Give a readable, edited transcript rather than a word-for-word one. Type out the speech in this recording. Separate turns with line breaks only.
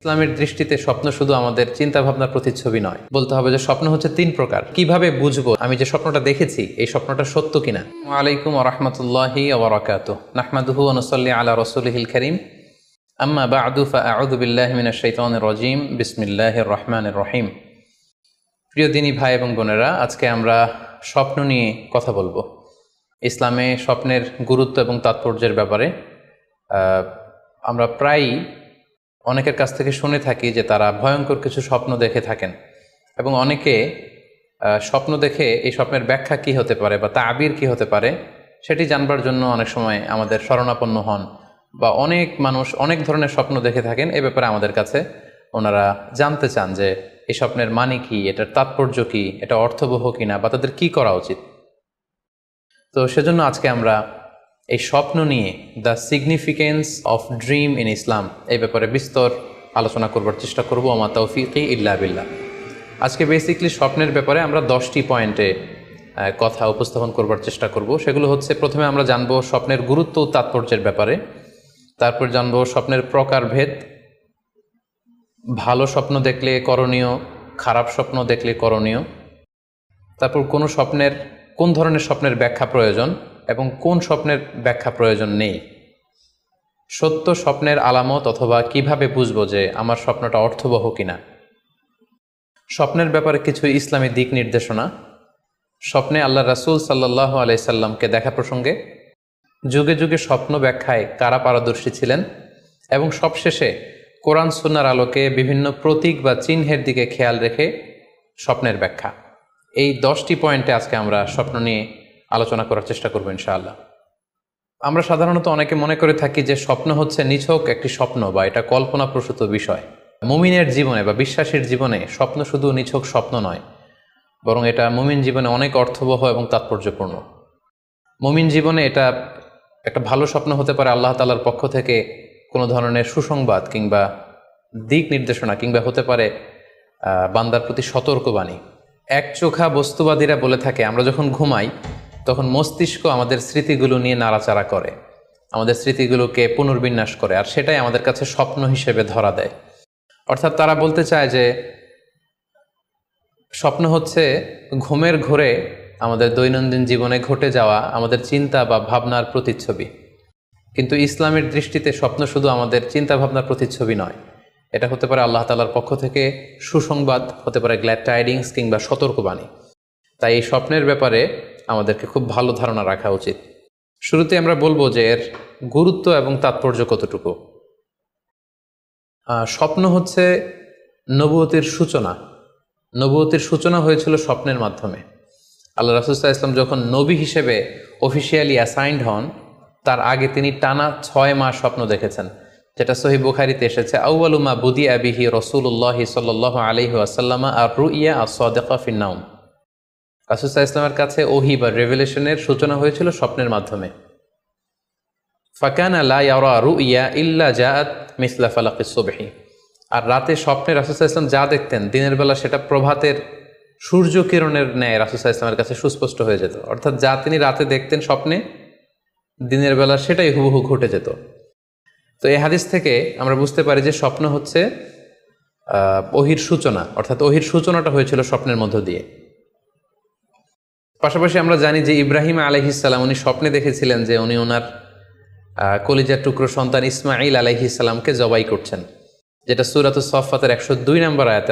ইসলামের দৃষ্টিতে স্বপ্ন শুধু আমাদের চিন্তা ভাবনার প্রতিচ্ছবি নয়, বলতে হবে যে স্বপ্ন হচ্ছে তিন প্রকার। কিভাবে বুঝবো আমি যে স্বপ্নটা দেখেছি এই স্বপ্নটা সত্য কিনা? ওয়ালাইকুম ওয়া রাহমাতুল্লাহি ওয়া বারাকাতুহু। নাহমাদুহু ওয়া নুসাল্লি আলা রাসূলিহিল কারীম। আম্মা বা'দু ফাআউযু বিল্লাহি মিনাশ শাইতানির রাজীম। বিসমিল্লাহির রহমানির রহিম। প্রিয় দিনী ভাই এবং বোনেরা, আজকে আমরা স্বপ্ন নিয়ে কথা বলবো। ইসলামে স্বপ্নের গুরুত্ব এবং তাৎপর্যের ব্যাপারে আমরা প্রায়ই অনেকের কাছ থেকে শুনে থাকি যে তারা ভয়ঙ্কর কিছু স্বপ্ন দেখে থাকেন, এবং অনেকে স্বপ্ন দেখে এই স্বপ্নের ব্যাখ্যা কি হতে পারে বা তাবির কি হতে পারে সেটি জানবার জন্য অনেক সময় আমাদের শরণাপন্ন হন, বা অনেক মানুষ অনেক ধরনের স্বপ্ন দেখে থাকেন। এ ব্যাপারে আমাদের কাছে ওনারা জানতে চান যে এই স্বপ্নের মানে কি, এটার তাৎপর্য কি, এটা অর্থবহ কিনা, বা তাদের কি করা উচিত। তো সেজন্য আজকে আমরা এই স্বপ্ন নিয়ে the significance of dream in Islam এই ব্যাপারে বিস্তর আলোচনা করবার চেষ্টা করব। আমা তাওফিকি ইল্লা বিল্লাহ। আজকে বেসিকলি স্বপ্নের ব্যাপারে আমরা 10টি পয়েন্টে কথা উপস্থাপন করবার চেষ্টা করব। সেগুলো হচ্ছে, প্রথমে আমরা জানবো স্বপ্নের গুরুত্ব ও তাৎপর্যের ব্যাপারে, তারপর জানবো স্বপ্নের প্রকারভেদ, ভালো স্বপ্ন দেখলে করণীয়, খারাপ স্বপ্ন দেখলে করণীয়, তারপর কোন ধরনের স্বপ্নের ব্যাখ্যা প্রয়োজন এবং কোন স্বপ্নের ব্যাখ্যা প্রয়োজন নেই, সত্য স্বপ্নের আলামত অথবা কিভাবে বুঝবো যে আমার স্বপ্নটা অর্থবহ কিনা, স্বপ্নের ব্যাপারে কিছু ইসলামী দিক নির্দেশনা, স্বপ্নে আল্লাহ রাসূল সাল্লাল্লাহু আলাইহি সাল্লামকে দেখা প্রসঙ্গে, যুগে যুগে স্বপ্ন ব্যাখ্যায় কারা পারদর্শী ছিলেন, এবং সবশেষে কোরআন সুন্নাহর আলোকে বিভিন্ন প্রতীক বা চিহ্নের দিকে খেয়াল রেখে স্বপ্নের ব্যাখ্যা। এই 10টি পয়েন্টে আজকে আমরা স্বপ্ন নিয়ে আলোচনা করার চেষ্টা করবো ইনশাআল্লাহ। আমরা সাধারণত অনেকে মনে করে থাকি যে স্বপ্ন হচ্ছে নিছক একটি স্বপ্ন বা এটা কল্পনাপ্রসূত বিষয়। মুমিনের জীবনে বা বিশ্বাসীর জীবনে স্বপ্ন শুধু নিছক স্বপ্ন নয়, বরং এটা মুমিন জীবনে অনেক অর্থবহ এবং তাৎপর্যপূর্ণ। মুমিন জীবনে এটা একটা ভালো স্বপ্ন হতে পারে আল্লাহ তাআলার পক্ষ থেকে কোনো ধরনের সুসংবাদ কিংবা দিক নির্দেশনা, কিংবা হতে পারে বান্দার প্রতি সতর্কবাণী। একচোখা বস্তুবাদীরা বলে থাকে আমরা যখন ঘুমাই তখন মস্তিষ্ক আমাদের স্মৃতিগুলো নিয়ে নাড়াচাড়া করে, আমাদের স্মৃতিগুলোকে পুনর্বিন্যাস করে, আর সেটাই আমাদের কাছে স্বপ্ন হিসেবে ধরা দেয়। অর্থাৎ তারা বলতে চায় যে স্বপ্ন হচ্ছে ঘুমের ঘোরে আমাদের দৈনন্দিন জীবনে ঘটে যাওয়া আমাদের চিন্তা বা ভাবনার প্রতিচ্ছবি। কিন্তু ইসলামের দৃষ্টিতে স্বপ্ন শুধু আমাদের চিন্তা ভাবনার প্রতিচ্ছবি নয়, এটা হতে পারে আল্লাহ তাআলার পক্ষ থেকে সুসংবাদ, হতে পারে গ্ল্যাড টাইডিংস কিংবা সতর্কবাণী। তাই এই স্বপ্নের ব্যাপারে আমাদেরকে খুব ভালো ধারণা রাখা উচিত। শুরুতে আমরা বলবো যে এর গুরুত্ব এবং তাৎপর্য কতটুকু। স্বপ্ন হচ্ছে নবুয়তের সূচনা। নবুয়তের সূচনা হয়েছিল স্বপ্নের মাধ্যমে। আল্লাহ রাসূল সাল্লাল্লাহু আলাইহি ওয়াসাল্লাম যখন নবী হিসেবে অফিসিয়ালি অ্যাসাইন্ড হন, তার আগে তিনি টানা 6 মাস স্বপ্ন দেখেছেন, যেটা সহিহ বুখারীতে এসেছে। আউয়ালু মা বুদিআ বিহি রাসূলুল্লাহ সাল্লাল্লাহু আলাইহি ওয়াসাল্লাম আর-রুইয়া আস-সাদিকা ফিন-নাওম। রাসূল সাল্লাল্লাহু আলাইহি ওয়াসাল্লামের কাছে ওহী বা রেভেলেশনের সূচনা হয়েছিল স্বপ্নের মাধ্যমে। ফাকানা লা ইয়ারা রুইয়া ইল্লা জাআত মিসলা ফালাকিস সুবহি। আর রাতে স্বপ্নে রাসূল সাল্লাল্লাহু আলাইহি ওয়াসাল্লাম যা দেখতেন, দিনের বেলা সেটা প্রভাতের সূর্য কিরণের ন্যায় রাসূল সাল্লাল্লাহু আলাইহি ওয়াসাল্লামের কাছে সুস্পষ্ট হয়ে যেত। অর্থাৎ যা তিনি রাতে দেখতেন স্বপ্নে, দিনের বেলা সেটাই হুবহু ঘটে যেত। তো এই হাদিস থেকে আমরা বুঝতে পারি যে স্বপ্ন হচ্ছে ওহীর সূচনা, অর্থাৎ ওহীর সূচনাটা হয়েছিল স্বপ্নের মধ্য দিয়ে। পাশাপাশি আমরা জানি যে ইব্রাহিম আলাইহিস সালাম উনি স্বপ্নে দেখেছিলেন যে উনি ওনার কলিজার টুকরো সন্তান ইসমাঈল আলাইহিস সালামকে জবাই করছেন, যেটা সূরাতুস সাফফাতের 102 নম্বর আয়াতে